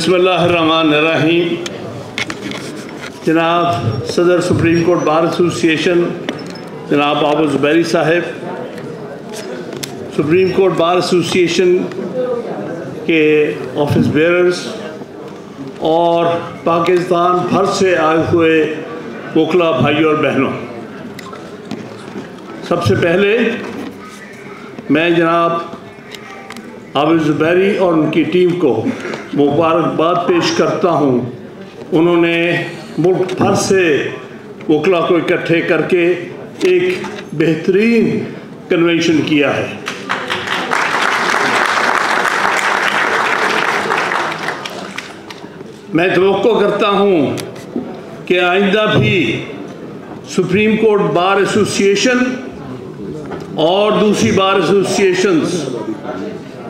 बिस्मिल्लाहिर्रहमानिर्रहीम। जनाब सदर सुप्रीम कोर्ट बार एसोसिएशन जनाब आबू ज़ुबैरी साहब, सुप्रीम कोर्ट बार एसोसिएशन के ऑफिस बेयरर्स और पाकिस्तान भर से आए हुए वकला भाइयों और बहनों, सबसे पहले मैं जनाब आबू ज़ुबैरी और उनकी टीम को मुबारकबाद पेश करता हूँ। उन्होंने मुल्क भर से वकला को इकट्ठे करके एक बेहतरीन कन्वेंशन किया है। मैं तवक्को करता हूँ कि आइंदा भी सुप्रीम कोर्ट बार एसोसिएशन और दूसरी बार एसोसिएशंस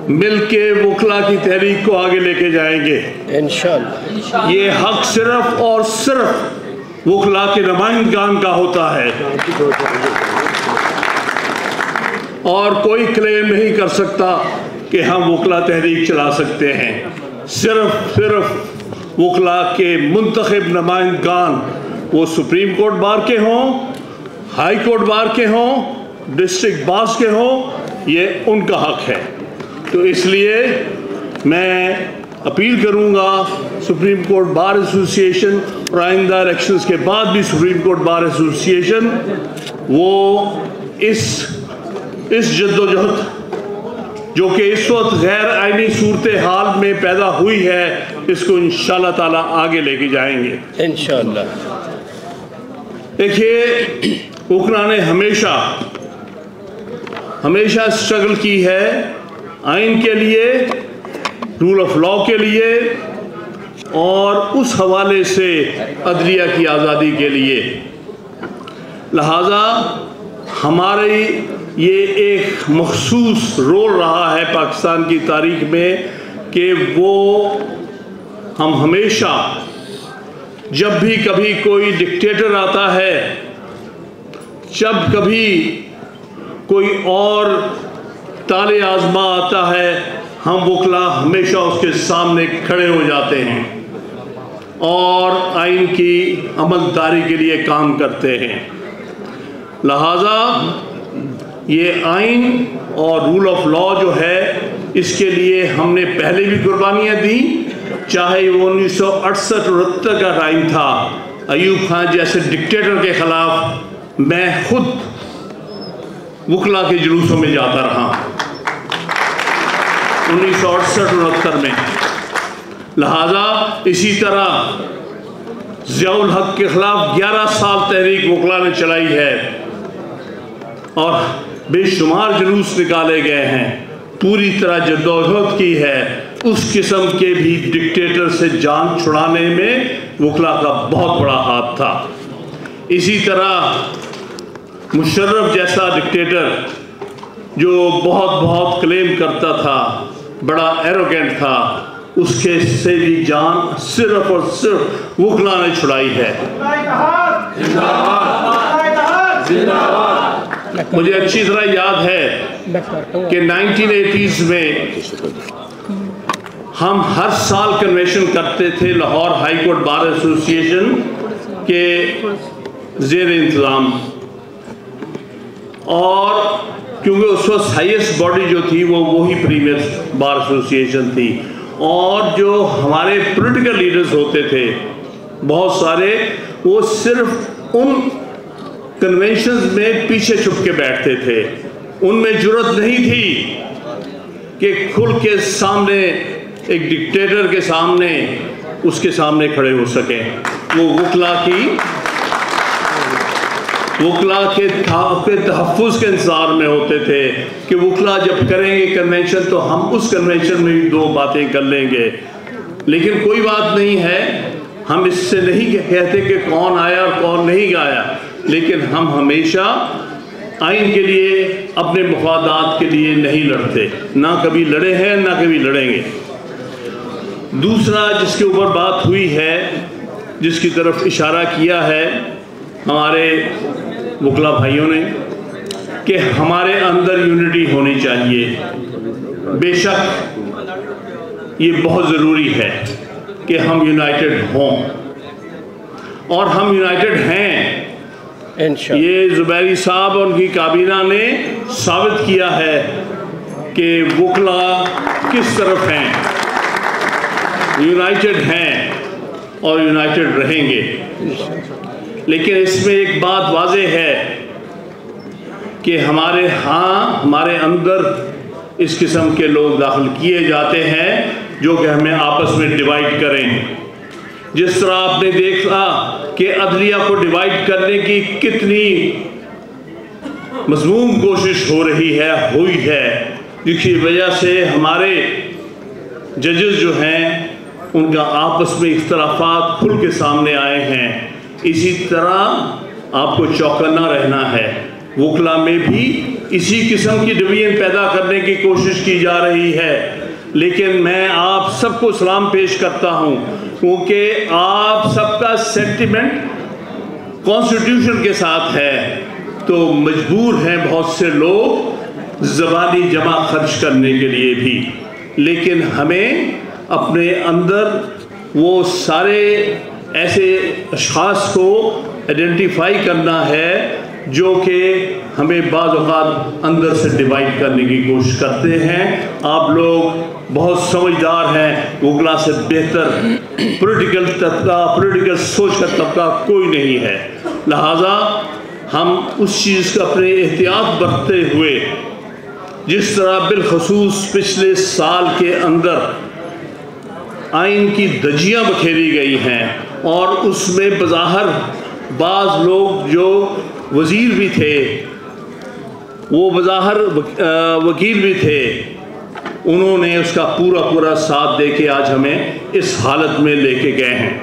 मिलके वकला की तहरीक को आगे लेके जाएंगे इंशाअल्लाह। ये हक सिर्फ और सिर्फ वकला के नुमाइंदगान का होता है और कोई क्लेम नहीं कर सकता कि हम वकला तहरीक चला सकते हैं। सिर्फ वकला के मुंतखब नुमाइंदगान, वो सुप्रीम कोर्ट बार के हों, हाई कोर्ट बार के हों, डिस्ट्रिक्ट बार्स के हों, ये उनका हक है। तो इसलिए मैं अपील करूंगा सुप्रीम कोर्ट बार एसोसिएशन और आइंदा इलेक्शंस के बाद भी सुप्रीम कोर्ट बार एसोसिएशन वो इस जद्दोजहद जो कि इस वक्त गैर आइनी सूरत हाल में पैदा हुई है, इसको इंशाअल्लाह ताला आगे लेके जाएंगे इंशाअल्लाह। देखिए, वकला ने हमेशा स्ट्रगल की है आइन के लिए, रूल ऑफ लॉ के लिए और उस हवाले से अदलिया की आज़ादी के लिए। लिहाजा हमारे ये एक मखसूस रोल रहा है पाकिस्तान की तारीख में कि वो हम हमेशा जब भी कभी कोई डिक्टेटर आता है, जब कभी कोई और ताले आजमा आता है, हम वकला हमेशा उसके सामने खड़े हो जाते हैं और आइन की अमलदारी के लिए काम करते हैं। लिहाजा ये आइन और रूल ऑफ लॉ जो है, इसके लिए हमने पहले भी कुर्बानियाँ दी, चाहे वो 1968-69 का टाइम था। अयूब खान जैसे डिक्टेटर के खिलाफ मैं खुद वकला के जुलूसों में जाता रहा 1968-69 में। लिहाजा इसी तरह ज़ियाउल हक के खिलाफ 11 साल तहरीक वकला ने चलाई है और बेशुमार जुलूस निकाले गए हैं, पूरी तरह जद्दोजहद की है। उस किस्म के भी डिक्टेटर से जान छुड़ाने में वकला का बहुत बड़ा हाथ था। इसी तरह मुशर्रफ जैसा डिक्टेटर जो बहुत क्लेम करता था, बड़ा एरोगेंट था, उसके से भी जान सिर्फ और सिर्फ वकला ने छुड़ाई है। मुझे अच्छी तरह याद है कि 1980s में हम हर साल कन्वेंशन करते थे Lahore high court bar association के ज़ेर इंतज़ाम, और क्योंकि उस वक्त हाईएस्ट बॉडी जो थी वो वही प्रीमियर बार एसोसिएशन थी, और जो हमारे पॉलिटिकल लीडर्स होते थे बहुत सारे, वो सिर्फ उन कन्वेंशंस में पीछे छुप के बैठते थे। उनमें जुर्रत नहीं थी कि खुल के सामने एक डिक्टेटर के सामने उसके सामने खड़े हो सकें। वो वकला के तहफ़्फ़ुज़ के इंतज़ार में होते थे कि वकला जब करेंगे कन्वेंशन तो हम उस कन्वेंशन में भी 2 बातें कर लेंगे। लेकिन कोई बात नहीं है, हम इससे नहीं कहते कि कौन आया और कौन नहीं आया, लेकिन हम हमेशा आइन के लिए, अपने मफादात के लिए नहीं लड़ते, ना कभी लड़े हैं ना कभी लड़ेंगे। दूसरा जिसके ऊपर बात हुई है, जिसकी तरफ इशारा किया है हमारे वकला भाइयों ने, कि हमारे अंदर यूनिटी होनी चाहिए। बेशक ये बहुत ज़रूरी है, कि हम यूनाइटेड हों, और हम यूनाइटेड हैं। ये ज़ुबैरी साहब और उनकी काबीना ने साबित किया है कि वकला किस तरफ हैं, यूनाइटेड हैं और यूनाइटेड रहेंगे। लेकिन इसमें एक बात वाज़ेह है कि हमारे अंदर इस किस्म के लोग दाखिल किए जाते हैं जो कि हमें आपस में डिवाइड करें। जिस तरह आपने देखा कि अदलिया को डिवाइड करने की कितनी मज़मूम कोशिश हुई है, जिसकी वजह से हमारे जजेस जो हैं उनका आपस में इख्तलाफात खुल के सामने आए हैं। इसी तरह आपको चौकन्ना रहना है। वकला में भी इसी किस्म की डिवीजन पैदा करने की कोशिश की जा रही है। लेकिन मैं आप सबको सलाम पेश करता हूं, क्योंकि आप सबका सेंटिमेंट कॉन्स्टिट्यूशन के साथ है, तो मजबूर हैं बहुत से लोग ज़बानी जमा खर्च करने के लिए भी। लेकिन हमें अपने अंदर वो सारे ऐसे अशख़ास को आइडेंटिफाई करना है जो कि हमें बाज़ औक़ात अंदर से डिवाइड करने की कोशिश करते हैं। आप लोग बहुत समझदार हैं, वकला से बेहतर पॉलिटिकल सोच का तबका कोई नहीं है। लिहाजा हम उस चीज़ का अपने एहतियात बरतते हुए, जिस तरह बिलखसूस पिछले साल के अंदर आइन की धज्जियाँ बखेरी गई हैं और उसमें बज़ाहिर बाज़ लोग जो वज़ीर भी थे, वो बज़ाहिर वकील भी थे, उन्होंने उसका पूरा साथ दे के आज हमें इस हालत में लेके गए हैं।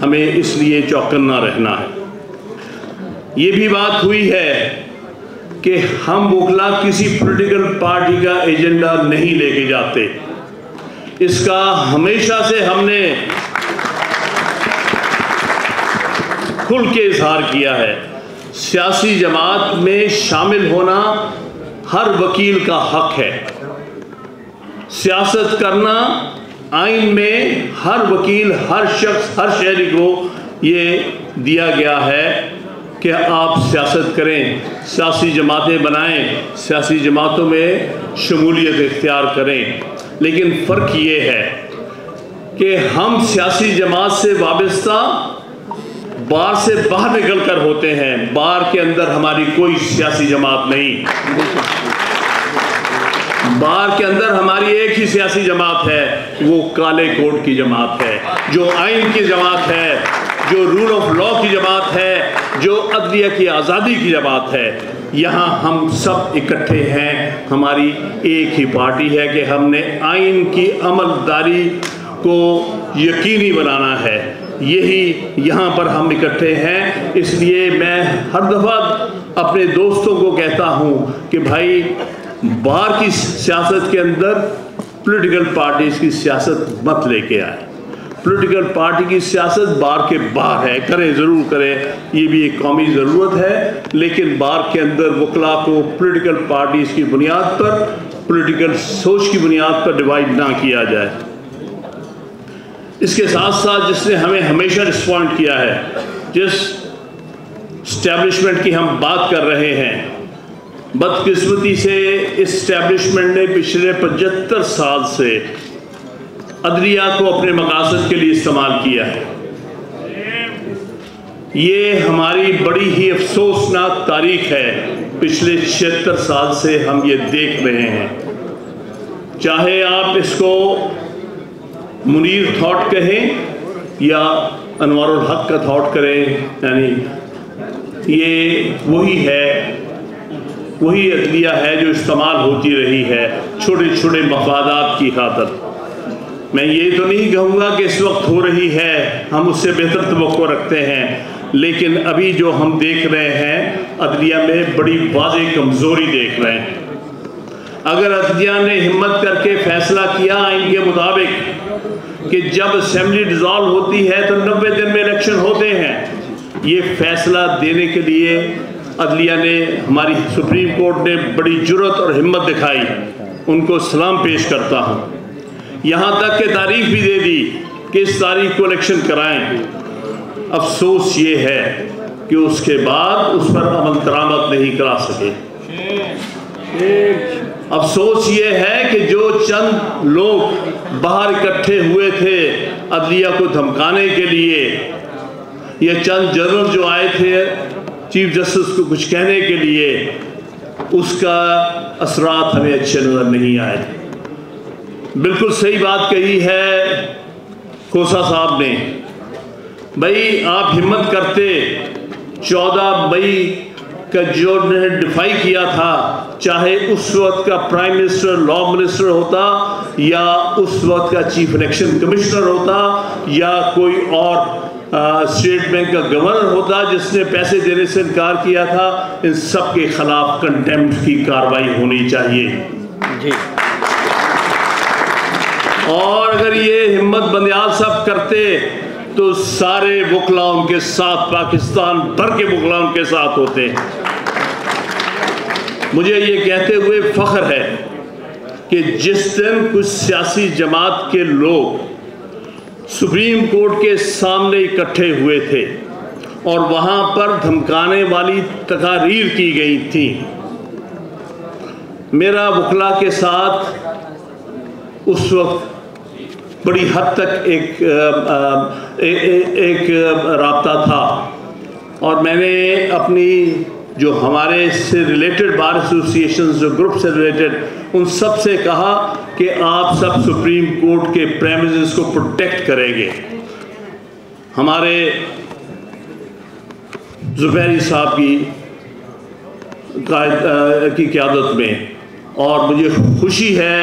हमें इसलिए चौकन्ना रहना है। ये भी बात हुई है कि हम वकला किसी पॉलिटिकल पार्टी का एजेंडा नहीं लेके जाते। इसका हमेशा से हमने खुल के इजहार किया है। सियासी जमात में शामिल होना हर वकील का हक है। सियासत करना आइन में हर वकील, हर शख्स, हर शहरी को ये दिया गया है कि आप सियासत करें, सियासी जमातें बनाएं, सियासी जमातों में शमूलियत इख्तियार करें। लेकिन फ़र्क ये है कि हम सियासी जमात से वाबस्ता बार से बाहर निकल कर होते हैं। बार के अंदर हमारी कोई सियासी जमात नहीं। बार के अंदर हमारी एक ही सियासी जमात है, वो काले कोड की जमात है, जो आइन की जमात है, जो रूल ऑफ लॉ की जमात है, जो अदलिया की आज़ादी की जमात है। यहाँ हम सब इकट्ठे हैं। हमारी एक ही पार्टी है कि हमने आइन की अमलदारी को यकीनी बनाना है। यही यहाँ पर हम इकट्ठे हैं। इसलिए मैं हर दफ़ा अपने दोस्तों को कहता हूँ कि भाई, बार की सियासत के अंदर पॉलिटिकल पार्टीज़ की सियासत मत लेके आए। पॉलिटिकल पार्टी की सियासत बार के बाहर है, करें ज़रूर करें, ये भी एक कौमी ज़रूरत है। लेकिन बार के अंदर वकला को पॉलिटिकल पार्टीज़ की बुनियाद पर, पॉलिटिकल सोच की बुनियाद पर डिवाइड ना किया जाए। इसके साथ साथ जिसने हमें हमेशा रिस्पॉन्ड किया है, जिस इस्टेब्लिशमेंट की हम बात कर रहे हैं, बदकिस्मती से इस इस्टेब्लिशमेंट ने पिछले 75 साल से अदलिया को अपने मकासद के लिए इस्तेमाल किया है। ये हमारी बड़ी ही अफसोसनाक तारीख है। पिछले 76 साल से हम ये देख रहे हैं। चाहे आप इसको मुनीर थॉट कहें या अनवारुल हक का थॉट करें, यानी ये वही अदलिया है जो इस्तेमाल होती रही है छोटे छोटे मफादात की खातर। मैं ये तो नहीं कहूँगा कि इस वक्त हो रही है, हम उससे बेहतर तवक्को रखते हैं, लेकिन अभी जो हम देख रहे हैं अदलिया में बड़ी वाज़ेह कमज़ोरी देख रहे हैं। अगर अदलिया ने हिम्मत करके फैसला किया आइन के मुताबिक कि जब असेंबली डिज़ॉल्व होती है तो 90 दिन में इलेक्शन होते हैं, ये फैसला देने के लिए अदलिया ने, हमारी सुप्रीम कोर्ट ने बड़ी जुर्रत और हिम्मत दिखाई। उनको सलाम पेश करता हूँ। यहाँ तक कि तारीख भी दे दी कि इस तारीख को इलेक्शन कराएं। अफसोस ये है कि उसके बाद उस पर अमल दरामद नहीं करा सके। अफसोस ये है कि जो चंद लोग बाहर इकट्ठे हुए थे अदलिया को धमकाने के लिए, ये चंद जनरल जो आए थे चीफ जस्टिस को कुछ कहने के लिए, उसका असरात हमें अच्छे नजर नहीं आए। बिल्कुल सही बात कही है खोसा साहब ने। भाई आप हिम्मत करते 14 मई का जो ने डिफाई किया था, चाहे उस वक्त का प्राइम मिनिस्टर लॉ मिनिस्टर होता या उस वक्त का चीफ इलेक्शन कमिश्नर होता या कोई और स्टेट बैंक का गवर्नर होता जिसने पैसे देने से इनकार किया था, इन सब के खिलाफ कंटेम्प्ट की कार्रवाई होनी चाहिए जी। और अगर ये हिम्मत बंदियाल साहब करते तो सारे वकला उनके साथ, पाकिस्तान भर के वकला उनके साथ होते। मुझे ये कहते हुए फख्र है कि जिस दिन कुछ सियासी जमात के लोग सुप्रीम कोर्ट के सामने इकट्ठे हुए थे और वहां पर धमकाने वाली तकारीर की गई थी, मेरा वकला के साथ उस वक्त बड़ी हद तक एक राब्ता था और मैंने अपनी जो हमारे से रिलेटेड बार एसोसिएशन जो ग्रुप से रिलेटेड उन सब से कहा कि आप सब सुप्रीम कोर्ट के प्रेमिसेस को प्रोटेक्ट करेंगे। हमारे जुबैरी साहब की क़यादत में, और मुझे खुशी है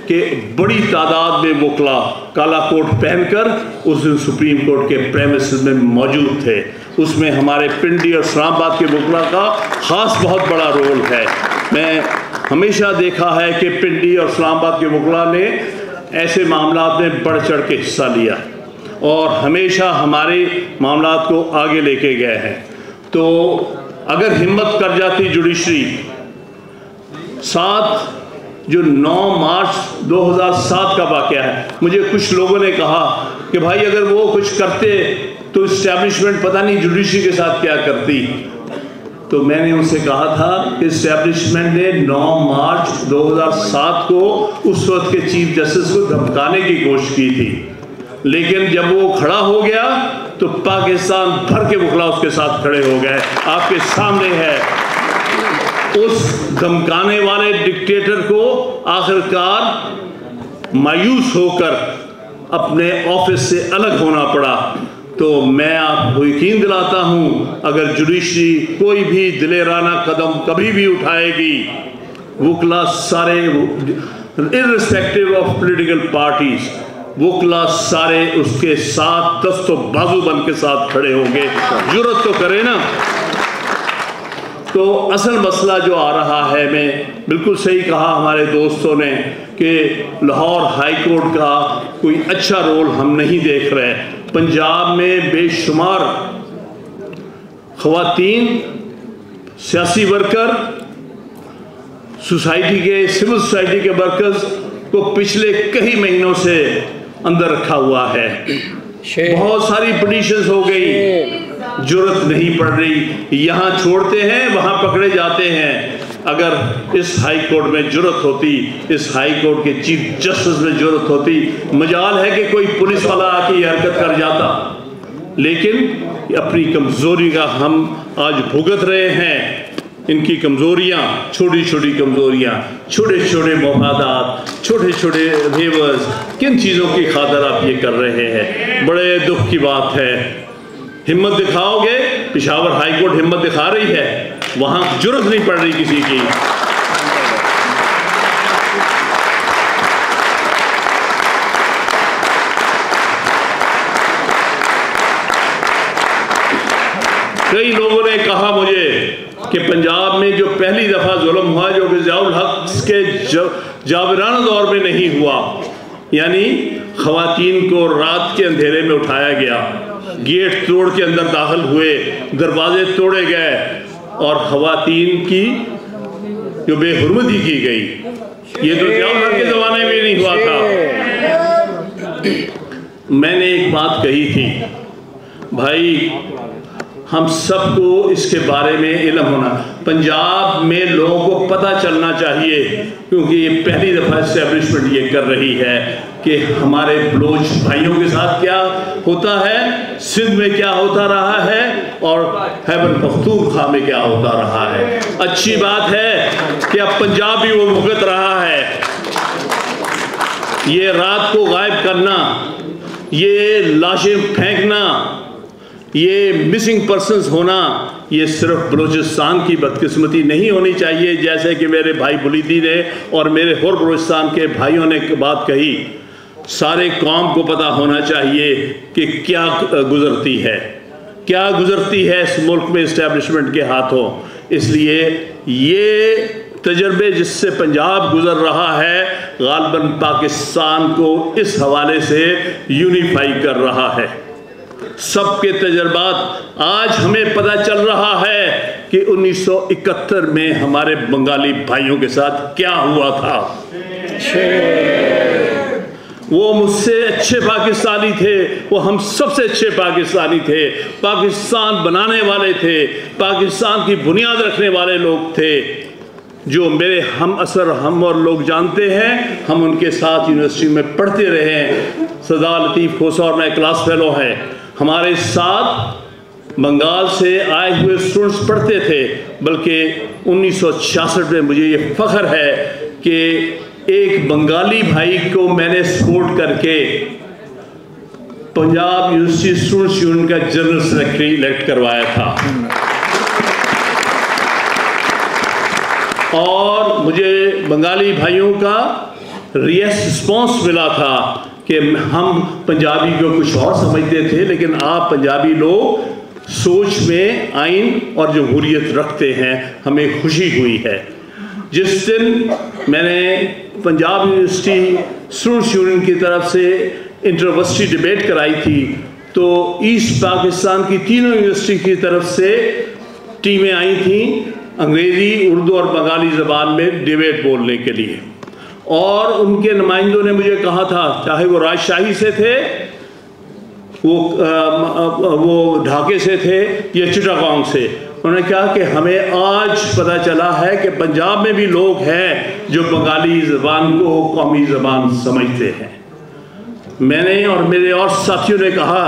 कि बड़ी तादाद में वकला काला कोट पहनकर उस दिन सुप्रीम कोर्ट के प्रेमिसेस में मौजूद थे। उसमें हमारे पिंडी और इस्लामाबाद के वकला का ख़ास बहुत बड़ा रोल है। मैं हमेशा देखा है कि पिंडी और इस्लामाबाद के वकला ने ऐसे मामलात में बढ़ चढ़ के हिस्सा लिया और हमेशा हमारे मामलात को आगे लेके गए हैं। तो अगर हिम्मत कर जाती जुडिशरी, जो 9 मार्च 2007 का वाक़या है, मुझे कुछ लोगों ने कहा कि भाई अगर वो कुछ करते तो इस्टेब्लिशमेंट पता नहीं जुडिशरी के साथ क्या करती। तो मैंने उनसे कहा था कि इस्टेब्लिशमेंट ने 9 मार्च 2007 को उस वक्त के चीफ जस्टिस को धमकाने की कोशिश की थी, लेकिन जब वो खड़ा हो गया तो पाकिस्तान भर के वकला उसके साथ खड़े हो गए। आपके सामने है, उस धमकाने वाले डिक्टेटर को आखिरकार मायूस होकर अपने ऑफिस से अलग होना पड़ा। तो मैं आपको यकीन दिलाता हूं, अगर जुडिशरी कोई भी दिलेराना कदम कभी भी उठाएगी, वकला सारे इर्रिस्पेक्टिव ऑफ पॉलिटिकल पार्टीज, वकला सारे उसके साथ दस्तों बाजू बन के साथ खड़े होंगे। जुर्रत तो करे ना। तो असल मसला जो आ रहा है, मैं बिल्कुल सही कहा हमारे दोस्तों ने कि लाहौर हाई कोर्ट का कोई अच्छा रोल हम नहीं देख रहे। पंजाब में बेशुमार ख़वातीन, सियासी वर्कर, सोसाइटी के सिविल सोसाइटी के वर्कर्स को पिछले कई महीनों से अंदर रखा हुआ है। बहुत सारी पिटीशंस हो गई, जुर्रत नहीं पड़ रही। यहाँ छोड़ते हैं, वहाँ पकड़े जाते हैं। अगर इस हाई कोर्ट में जुर्रत होती, इस हाई कोर्ट के चीफ जस्टिस में जुर्रत होती, मजाल है कि कोई पुलिस वाला आके ये हरकत कर जाता। लेकिन अपनी कमजोरी का हम आज भुगत रहे हैं। इनकी कमजोरियाँ, छोटी छोटी कमजोरियाँ, छोटे छोटे मफादात, छोटे छोटे फेवर्स, किन चीज़ों की खातिर आप ये कर रहे हैं? बड़े दुख की बात है। हिम्मत दिखाओगे, पेशावर हाई कोर्ट हिम्मत दिखा रही है, वहाँ जुर्रत नहीं पड़ रही किसी की। कई लोगों ने कहा मुझे कि पंजाब में जो पहली दफ़ा जुल्म हुआ, जो कि ज़ियाउल हक के जाबराना दौर में नहीं हुआ, यानी ख़वातीन को रात के अंधेरे में उठाया गया, गेट तोड़ के अंदर दाखिल हुए, दरवाजे तोड़े गए और ख़वातीन की जो बेहुरमती की गई, ये तो ज़ियाउल हक के ज़माने में नहीं हुआ था। मैंने एक बात कही थी, भाई हम सबको इसके बारे में इल्म होना, पंजाब में लोगों को पता चलना चाहिए, क्योंकि ये पहली दफ़ा इस्टेब्लिशमेंट ये कर रही है कि हमारे बलोच भाइयों के साथ क्या होता है, सिंध में क्या होता रहा है और खैबर पख्तूनख्वा में क्या होता रहा है। अच्छी बात है कि अब पंजाब भी वो भुगत रहा है। ये रात को गायब करना, ये लाशें फेंकना, ये मिसिंग पर्सन्स होना, ये सिर्फ बलूचिस्तान की बदकिस्मती नहीं होनी चाहिए, जैसे कि मेरे भाई बुलीदी ने और मेरे और बलूचिस्तान के भाइयों ने बात कही। सारे कौम को पता होना चाहिए कि क्या गुजरती है, क्या गुजरती है इस मुल्क में इस्टेब्लिशमेंट के हाथों। इसलिए ये तजर्बे जिससे पंजाब गुजर रहा है, गालिबन पाकिस्तान को इस हवाले से यूनिफाई कर रहा है। सबके तजर्बात आज हमें पता चल रहा है कि 1971 में हमारे बंगाली भाइयों के साथ क्या हुआ था। वो मुझसे अच्छे पाकिस्तानी थे, वो हम सबसे अच्छे पाकिस्तानी थे, पाकिस्तान बनाने वाले थे, पाकिस्तान की बुनियाद रखने वाले लोग थे, जो मेरे हम असर हम और लोग जानते हैं। हम उनके साथ यूनिवर्सिटी में पढ़ते रहे हैं। सदा लतीफ़ खोसा और मैं क्लास फेलो हैं। हमारे साथ बंगाल से आए हुए स्टूडेंट्स पढ़ते थे। बल्कि 1966 में मुझे ये फ़ख्र है कि एक बंगाली भाई को मैंने सपोर्ट करके पंजाब यूनिवर्सिटी स्टूडेंट्स यूनियन का जनरल सेक्रेटरी इलेक्ट करवाया था। और मुझे बंगाली भाइयों का रिस्पॉन्स मिला था कि हम पंजाबी को कुछ और समझते थे, लेकिन आप पंजाबी लोग सोच में आइन और जमहूरियत रखते हैं, हमें खुशी हुई है। जिस दिन मैंने पंजाब यूनिवर्सिटी स्टूडेंट्स यूनियन की तरफ से इंटरवर्सिटी डिबेट कराई थी, तो ईस्ट पाकिस्तान की तीनों यूनिवर्सिटी की तरफ से टीमें आई थीं अंग्रेज़ी, उर्दू और बंगाली ज़बान में डिबेट बोलने के लिए। और उनके नुमाइंदों ने मुझे कहा था, चाहे वो राजशाही से थे, वो ढाके से थे या चिटागोंग से, उन्होंने कहा कि हमें आज पता चला है कि पंजाब में भी लोग हैं जो बंगाली ज़बान को कौमी ज़बान समझते हैं। मैंने और मेरे और साथियों ने कहा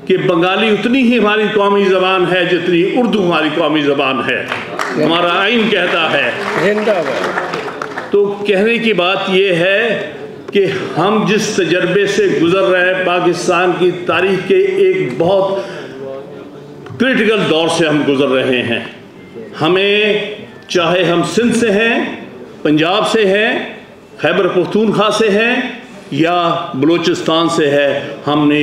कि बंगाली उतनी ही हमारी कौमी ज़बान है जितनी उर्दू हमारी कौमी ज़बान है, हमारा आइन कहता है। तो कहने की बात यह है कि हम जिस तजर्बे से गुजर रहे हैं, पाकिस्तान की तारीख के एक बहुत क्रिटिकल दौर से हम गुजर रहे हैं। हमें, चाहे हम सिंध से हैं, पंजाब से हैं, खैबर पख्तूनख्वा से हैं या बलूचिस्तान से है, हमने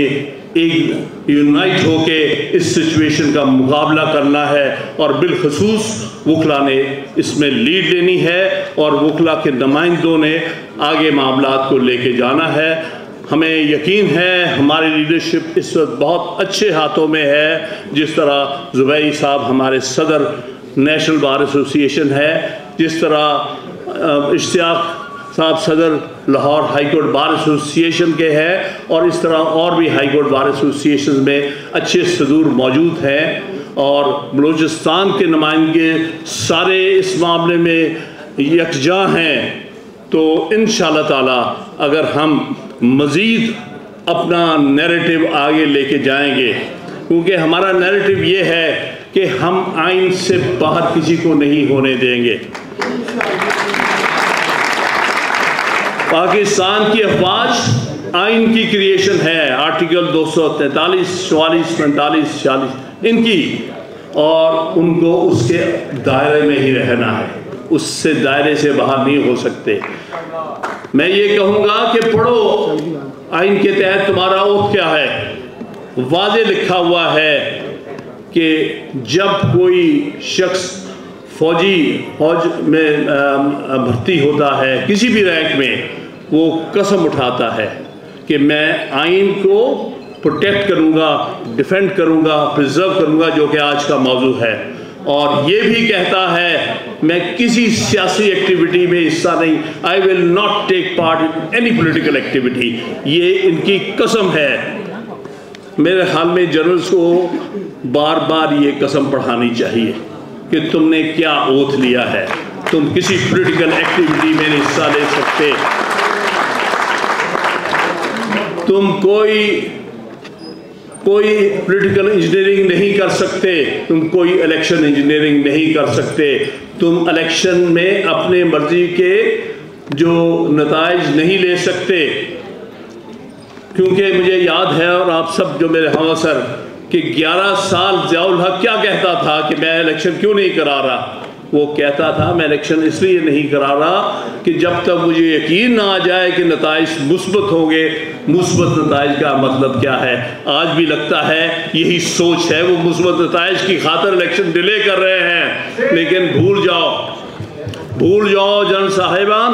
एक यूनाइट होके इस सिचुएशन का मुकाबला करना है। और बिलखसूस वकला ने इसमें लीड लेनी है और वकला के नुमाइंदों ने आगे मामलात को लेके जाना है। हमें यकीन है हमारी लीडरशिप इस वक्त बहुत अच्छे हाथों में है। जिस तरह ज़ुबैरी साहब हमारे सदर नेशनल बार एसोसिएशन है, जिस तरह इश्तियाक साहब सदर Lahore high court bar association के हैं, और इस तरह और भी हाई कोर्ट बार एसोसिएशन में अच्छे सदूर मौजूद हैं। और बलूचिस्तान के नुमाइंदे सारे इस मामले में यकजा हैं। तो इंशाअल्लाह ताला अगर हम मज़ीद अपना नैरेटिव आगे लेके जाएंगे, क्योंकि हमारा नैरेटिव ये है कि हम आइन से बाहर किसी को नहीं होने देंगे। पाकिस्तान की अफवाज आइन की क्रिएशन है, आर्टिकल 243, 44, 45, 46 इनकी, और उनको उसके दायरे में ही रहना है, उससे दायरे से बाहर नहीं हो सकते। मैं ये कहूँगा कि पढ़ो आइन के तहत तुम्हारा ओथ क्या है। वाज़े लिखा हुआ है कि जब कोई शख्स फौज में भर्ती होता है किसी भी रैंक में, वो कसम उठाता है कि मैं आइन को प्रोटेक्ट करूँगा, डिफेंड करूँगा, प्रिजर्व करूँगा, जो कि आज का मौजू है। और ये भी कहता है मैं किसी सियासी एक्टिविटी में हिस्सा नहीं, I will not take part in any political activity. ये इनकी कसम है। मेरे ख्याल में जनरल्स को बार बार ये कसम पढ़ानी चाहिए कि तुमने क्या ओथ लिया है, तुम किसी पॉलिटिकल एक्टिविटी में हिस्सा ले सकते, तुम कोई पॉलिटिकल इंजीनियरिंग नहीं कर सकते, तुम कोई इलेक्शन इंजीनियरिंग नहीं कर सकते, तुम इलेक्शन में अपने मर्जी के जो नताइज नहीं ले सकते। क्योंकि मुझे याद है, और आप सब जो मेरे हमअसर, कि 11 साल ज़ियाउल हक क्या कहता था कि मैं इलेक्शन क्यों नहीं करा रहा। वो कहता था मैं इलेक्शन इसलिए नहीं करा रहा कि जब तक मुझे यकीन ना आ जाए कि नताइज मुस्बत होंगे। मुस्बत नताइज का मतलब क्या है? आज भी लगता है यही सोच है, वो मुस्बत नताइज की खातिर इलेक्शन डिले कर रहे हैं। लेकिन भूल जाओ जन साहिबान,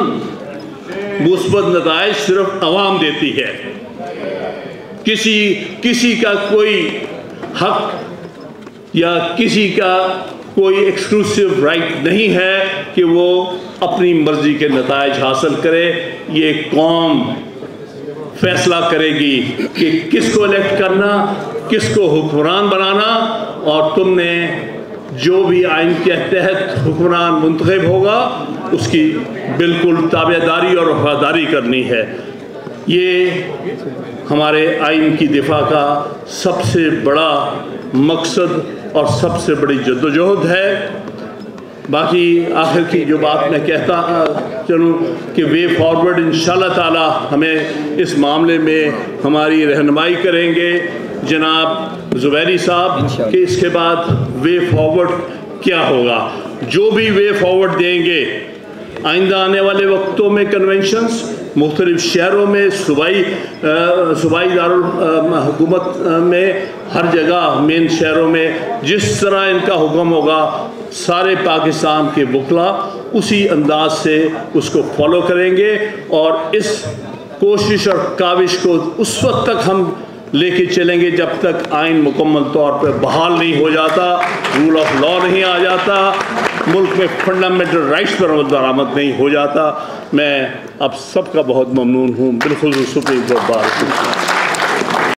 मुस्बत नताइज सिर्फ अवाम देती है। किसी का कोई हक या किसी का कोई एक्सक्लूसिव राइट नहीं है कि वो अपनी मर्जी के नताइज हासिल करे। ये कौम फैसला करेगी कि किसको इलेक्ट करना, किसको हुक्मरान बनाना, और तुमने जो भी आइन के तहत हुक्मरान मुंतखब होगा उसकी बिल्कुल ताबेदारी और वफादारी करनी है। ये हमारे आइन की दिफा का सबसे बड़ा मकसद और सबसे बड़ी जद्दोजहद है। बाकी आखिर की जो बात मैं कहता चलूँ कि वे फॉरवर्ड इंशाल्लाह ताला हमें इस मामले में हमारी रहनुमाई करेंगे जनाब ज़ुबैरी साहब कि इसके बाद वे फॉरवर्ड क्या होगा। जो भी वे फॉरवर्ड देंगे, आइंदा आने वाले वक्तों में कन्वेंशंस मुख्तलिफ शहरों में, सूबाई दारुल हुकूमत में, हर जगह मेन शहरों में जिस तरह इनका हुक्म होगा, सारे पाकिस्तान के वकला उसी अंदाज से उसको फॉलो करेंगे। और इस कोशिश और काविश को उस वक्त तक हम लेके चलेंगे जब तक आइन मुकम्मल तौर पर बहाल नहीं हो जाता, रूल ऑफ लॉ नहीं आ जाता, मुल्क में फंडामेंटल राइट्स पर अमल दरामद नहीं हो जाता। मैं आप सबका बहुत ममनून हूँ। बिल्कुल सुप्रीम कोर्ट बार